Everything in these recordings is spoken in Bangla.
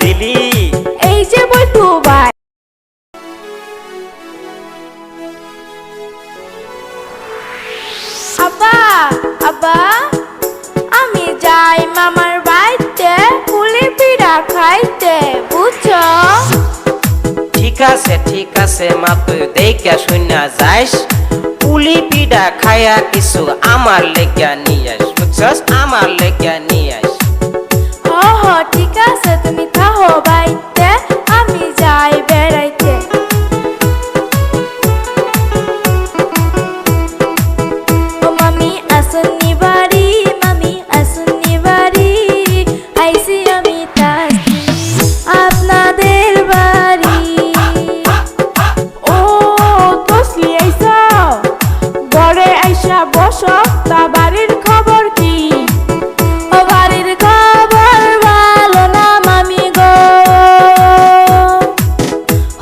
দিলি এই যে বল্টু ভাই আব্বা আব্বা আমি যাই মামার বাড়িতে পুলি পিঠা খাইতে বুঝছো ঠিক আছে মা তুই দেখে শুনা যাইস পুলি পিঠা খায়া কিছু আমার লেগা নিয়ে আস বুঝছস আমার লেগা নিয়ে আস হ ঠিক আছে তুমি থাকো বাড়িতে আমি যাই বেড়াইতে ও মামি আসুনি বাড়ি মামি আসুনি বাড়ি আইসি আমি তাসি আপনাদের বাড়ি ও তসলি আইসা বড়ে আইসা বসো তা বাড়ির খবর কি ও বাড়ির খবর ভালো না মামি গো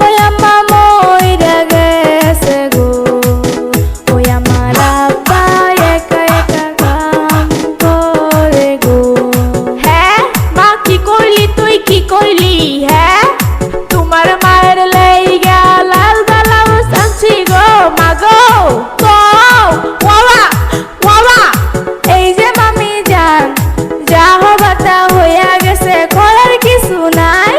ওই আম্মা মইরা গেছে গো ওই আমার আব্বা একা একা কাম করে গো হ্যাঁ মা কি কইলি তুই কি কইলি হ্যাঁ তোমার মায়ের লাইগা লাল ব্লাউজ আনছি গো মা গো ওয়াবা এই যে মামি জান যা হবার তা হইয়া গেছে করার কিছু নাই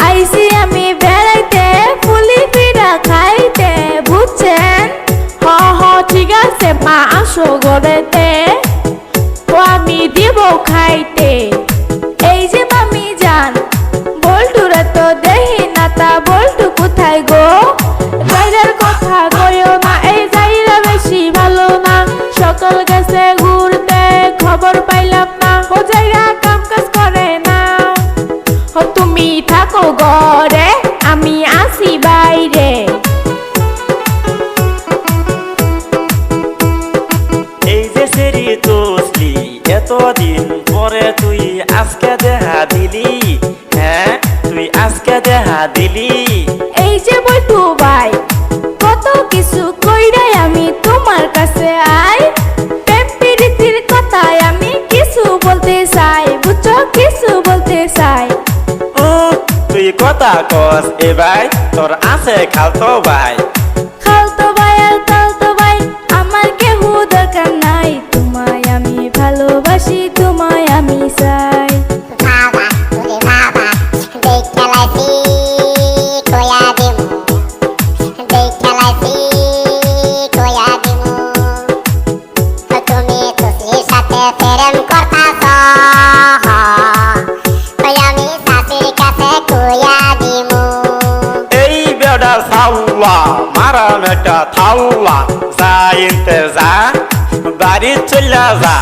আইসি আমি বেড়াইতে পুলি পিঠা খাইতে বুঝছেন হ ঠিক আছে মা আসো ঘরেতে ও আমি দিব খাইতে এই যে মামি জান বল্টুরা তো দেখি না তা বল্টু কোথায় গো যাইরার কথা কইও না এই যাইরা বেশি ভালো না সকাল গেছে ঘুরতে খবর পাইলাম না ও যাইরা কাম কাজ করে না ও তুমি থাকো ঘরে আমি আসি বাইরে এই যে সেরি তসলি এতদিন পরে তুই আজকে দেখা দিলি হ্যাঁ তুই আজকে দেখা দিলি এই যে বল্টু ভাই কত কিছু কইরাই আমি তোমার কাছে আই প্রেম প্রীতির কথায় আমি কিছু বলতে চাই বুঝছো কিছু বলতে চাই ও তুই কথা কস এ ভাই তোর আছে খালতো ভাই খালতো ভাই আর খালতো ভাই আমার কেউ দরকার নাই তোমায় আমি ভালোবাসি তোমায় আমি চাই বাবা ওরে বাবা দেখ খেলাইছি কয়া দিমু দেখ খেলাইছি কয়া দিমু তুমি তসলির সাথে প্রেম করতাছ ওই আমি শাশির কাছে কয়া দিমু এই বেড়া সাউলা মারা মেটা থাউলা যা ইনতে যা বাড়ি চলে যা